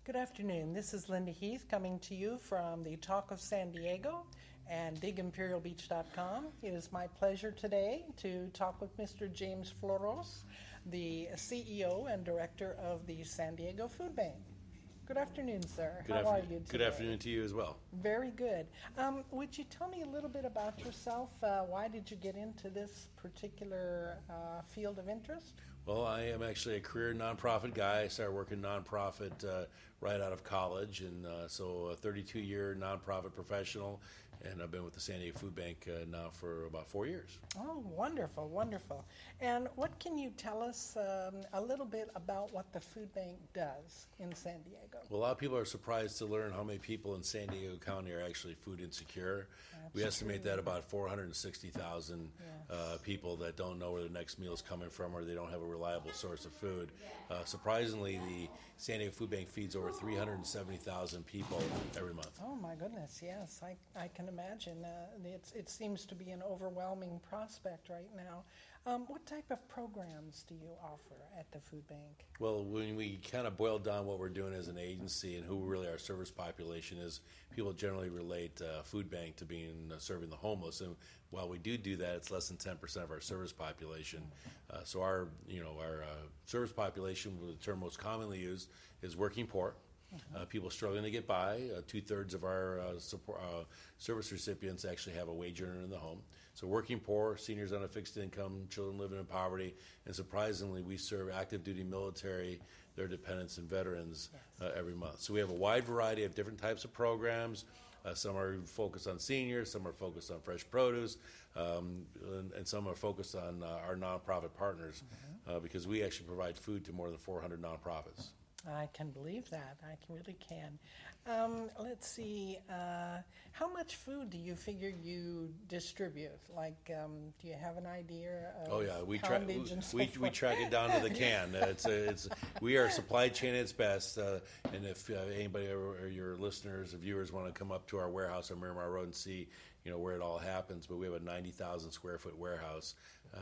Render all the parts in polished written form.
Good afternoon. This is Linda Heath coming to you from the Talk of San Diego and BigImperialBeach.com. It is my pleasure today to talk with Mr. James Floros, the CEO and Director of the San Diego Food Bank. Good afternoon, sir. How are you today? Good afternoon to you as well. Very good. Would you tell me a little bit about yourself? Why did you get into this particular field of interest? Well, I am actually a career nonprofit guy. I started working nonprofit right out of college, and so a 32-year nonprofit professional, and I've been with the San Diego Food Bank now for about 4 years. Oh, wonderful, wonderful. And what can you tell us a little bit about what the food bank does in San Diego? Well, a lot of people are surprised to learn how many people in San Diego County are actually food insecure. We estimate that about 460,000 people that don't know where their next meal is coming from, or they don't have a reliable source of food. Surprisingly, the San Diego Food Bank feeds over 370,000 people every month. Oh my goodness, yes, I can imagine. It seems to be an overwhelming prospect right now. What type of programs do you offer at the food bank? Well, when we kind of boil down what we're doing as an agency and who really our service population is, people generally relate food bank to being serving the homeless. And while we do that, it's less than 10% of our service population. So our service population, the term most commonly used, is working poor. People struggling to get by. 2/3 of our service recipients actually have a wage earner in the home. So working poor, seniors on a fixed income, children living in poverty, and surprisingly, we serve active duty military, their dependents, and veterans every month. So we have a wide variety of different types of programs. Some are focused on seniors, some are focused on fresh produce, and some are focused on our nonprofit partners because we actually provide food to more than 400 nonprofits. I can believe that. I really can. Let's see. How much food do you figure you distribute? Like, do you have an idea of Oh yeah, we track it down to the can. We are supply chain at its best. And if anybody or your listeners or viewers want to come up to our warehouse on Miramar Road and see, where it all happens, but we have a 90,000 square foot warehouse,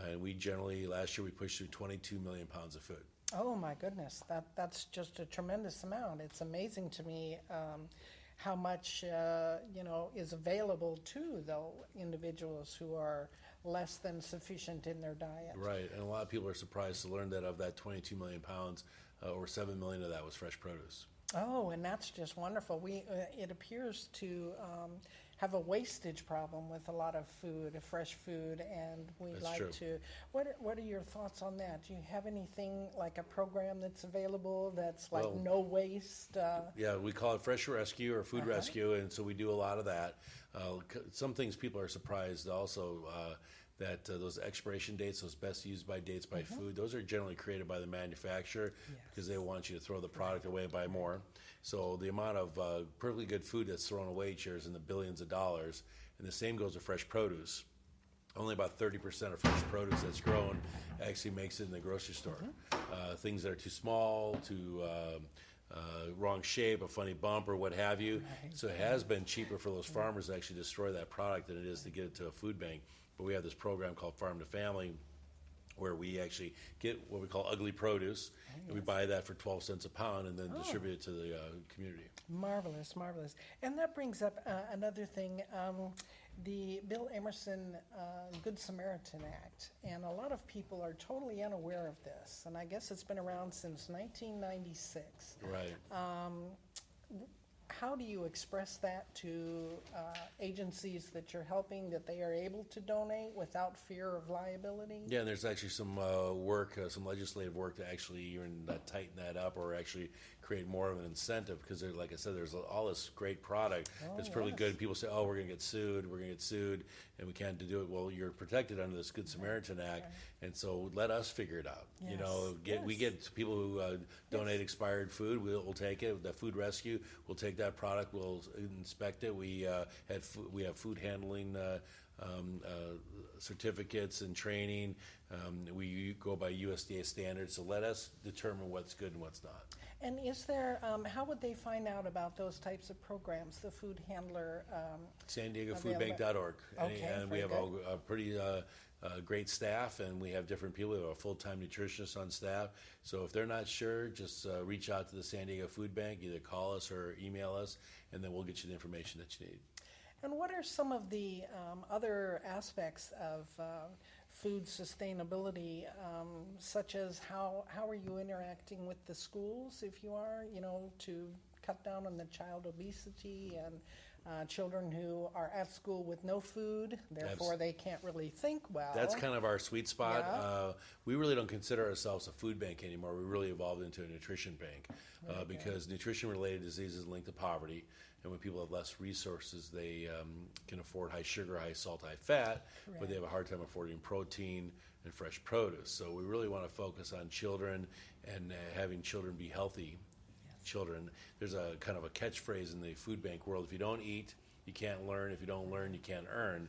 and we generally last year we pushed through 22 million pounds of food. Oh my goodness, that's just a tremendous amount. It's amazing to me how much is available to the individuals who are less than sufficient in their diet. Right, and a lot of people are surprised to learn that of that 22 million pounds, over 7 million of that was fresh produce. Oh, and that's just wonderful. It appears to have a wastage problem with a lot of food, fresh food, and That's true. to. What are your thoughts on that? Do you have anything like a program that's available that's like no waste? Yeah, we call it Fresh Rescue or Food Rescue, and so we do a lot of that. Some things people are surprised also that those expiration dates, those best used by dates by food, those are generally created by the manufacturer because they want you to throw the product away and buy more. So the amount of perfectly good food that's thrown away each year is in the billions of dollars, and the same goes with fresh produce. Only about 30% of fresh produce that's grown actually makes it in the grocery store. Things that are too small, too wrong shape, a funny bump, or what have you. Right. So it has been cheaper for those farmers to actually destroy that product than it is to get it to a food bank. But we have this program called Farm to Family where we actually get what we call ugly produce, and we buy that for 12 cents a pound and then distribute it to the community. Marvelous, marvelous. And that brings up another thing, the Bill Emerson Good Samaritan Act. And a lot of people are totally unaware of this, and I guess it's been around since 1996. Right. How do you express that to agencies that you're helping, that they are able to donate without fear of liability? Yeah, and there's actually some some legislative work to actually even tighten that up or actually create more of an incentive because, like I said, there's all this great product that's pretty good. And people say, oh, we're going to get sued, and we can't do it. Well, you're protected under this Good Samaritan Act, and so let us figure it out. Yes. We get people who donate expired food. We'll take it. The Food Rescue will take that product. We'll inspect it. We have food handling certificates and training. We go by USDA standards, so let us determine what's good and what's not. And is there, how would they find out about those types of programs, the food handler? SanDiegoFoodBank.org. Okay, and we very have good. a pretty great staff, and we have different people. We have a full-time nutritionist on staff. So if they're not sure, just reach out to the San Diego Food Bank, either call us or email us, and then we'll get you the information that you need. And what are some of the other aspects of food sustainability, such as how are you interacting with the schools, if you are, to cut down on the child obesity and children who are at school with no food, therefore they can't really think well. That's kind of our sweet spot. Yeah. We really don't consider ourselves a food bank anymore. We really evolved into a nutrition bank because nutrition-related diseases link to poverty. And when people have less resources, they can afford high sugar, high salt, high fat, but they have a hard time affording protein and fresh produce. So we really want to focus on children and having children be healthy children. There's a kind of a catchphrase in the food bank world: if you don't eat, you can't learn. If you don't learn, you can't earn.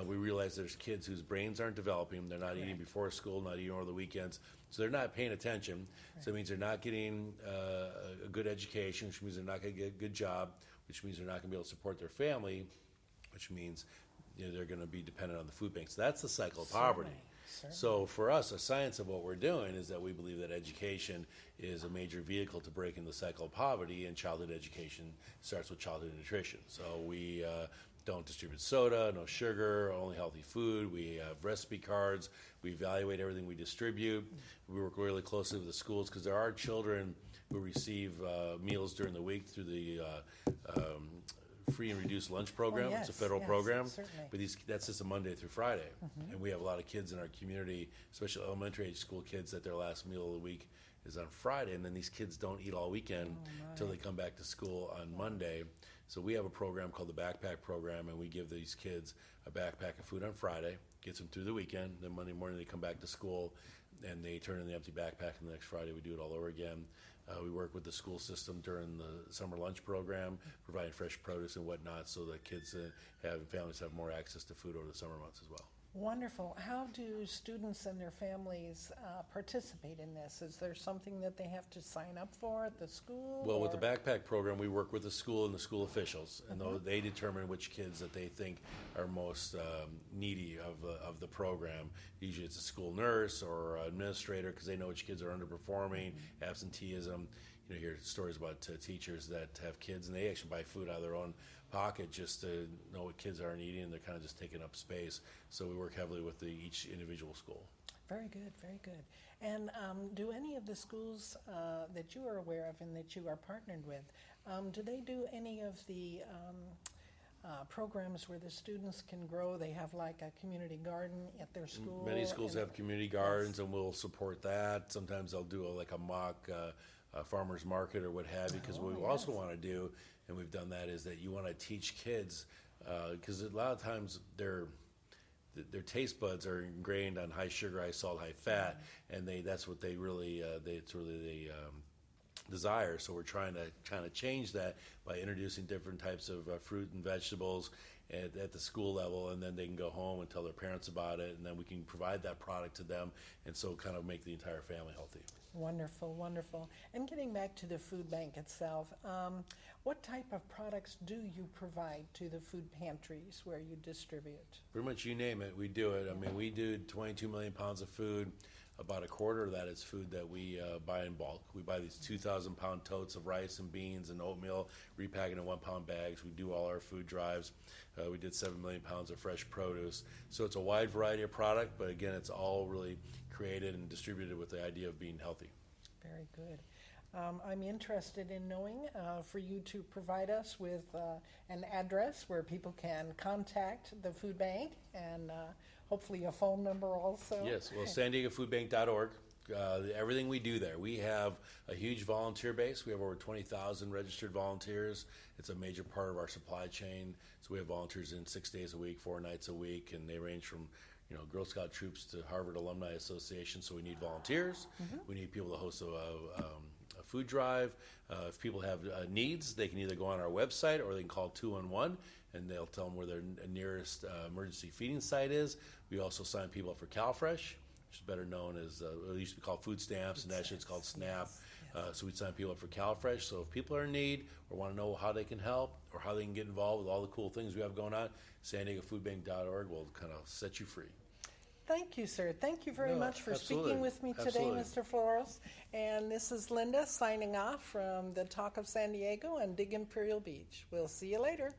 We realize there's kids whose brains aren't developing. They're not eating before school, not eating over the weekends. So they're not paying attention. So it means they're not getting a good education, which means they're not going to get a good job, which means they're not going to be able to support their family, which means they're going to be dependent on the food bank. So that's the cycle of poverty. Certainly. So for us, the science of what we're doing is that we believe that education is a major vehicle to breaking the cycle of poverty, and childhood education starts with childhood nutrition. So we don't distribute soda, no sugar, only healthy food. We have recipe cards. We evaluate everything we distribute. We work really closely with the schools because there are children who receive meals during the week through the free and reduced lunch program. Yes, It's a federal yes, program, certainly. but that's just a Monday through Friday. And we have a lot of kids in our community, especially elementary age school kids, that their last meal of the week is on Friday, and then these kids don't eat all weekend until they come back to school on Monday. So we have a program called the Backpack Program, and we give these kids a backpack of food on Friday, gets them through the weekend. Then Monday morning they come back to school, and they turn in the empty backpack, and the next Friday we do it all over again. We work with the school system during the summer lunch program, providing fresh produce and whatnot, so that kids and families have more access to food over the summer months as well. Wonderful. How do students and their families participate in this? Is there something that they have to sign up for at the school? Well, with the backpack program, we work with the school and the school officials, and they determine which kids that they think are most needy of the program. Usually it's a school nurse or administrator, because they know which kids are underperforming, absenteeism. You hear stories about teachers that have kids, and they actually buy food out of their own pocket just to know what kids aren't eating, and they're kind of just taking up space. So we work heavily with each individual school. Very good, very good. And do any of the schools that you are aware of and that you are partnered with, do they do any of the programs where the students can grow? They have like a community garden at their school? Many schools have community gardens, and we'll support that. Sometimes they'll do a mock farmer's market or what have you, because what we also want to do, and we've done that, is that you want to teach kids, because a lot of times their taste buds are ingrained on high sugar, high salt, high fat, and that's what they really desire. So we're trying to kind of change that by introducing different types of fruit and vegetables at the school level, and then they can go home and tell their parents about it, and then we can provide that product to them, and so kind of make the entire family healthy. Wonderful, wonderful. And getting back to the food bank itself, what type of products do you provide to the food pantries where you distribute? Pretty much you name it, we do it. I mean, we do 22 million pounds of food. About a quarter of that is food that we buy in bulk. We buy these 2,000-pound totes of rice and beans and oatmeal, repackaged in 1-pound bags. We do all our food drives. We did 7 million pounds of fresh produce. So it's a wide variety of product, but again, it's all really created and distributed with the idea of being healthy. Very good. I'm interested in knowing for you to provide us with an address where people can contact the food bank, and hopefully a phone number also. Yes, well, SanDiegoFoodBank.org. Everything we do there. We have a huge volunteer base. We have over 20,000 registered volunteers. It's a major part of our supply chain. So we have volunteers in 6 days a week, 4 nights a week, and they range from Girl Scout troops to Harvard Alumni Association. So we need volunteers. We need people to host a food drive. If people have needs, they can either go on our website or they can call 211, and they'll tell them where their nearest emergency feeding site is. We also sign people up for CalFresh, which is better known as, it used to be called food stamps, and actually it's called SNAP. So we sign people up for CalFresh. So if people are in need or want to know how they can help or how they can get involved with all the cool things we have going on, SanDiegoFoodBank.org will kind of set you free. Thank you, sir. Thank you very much for absolutely. speaking with me today, Absolutely. Mr. Floros. And this is Linda signing off from the Talk of San Diego and Dig Imperial Beach. We'll see you later.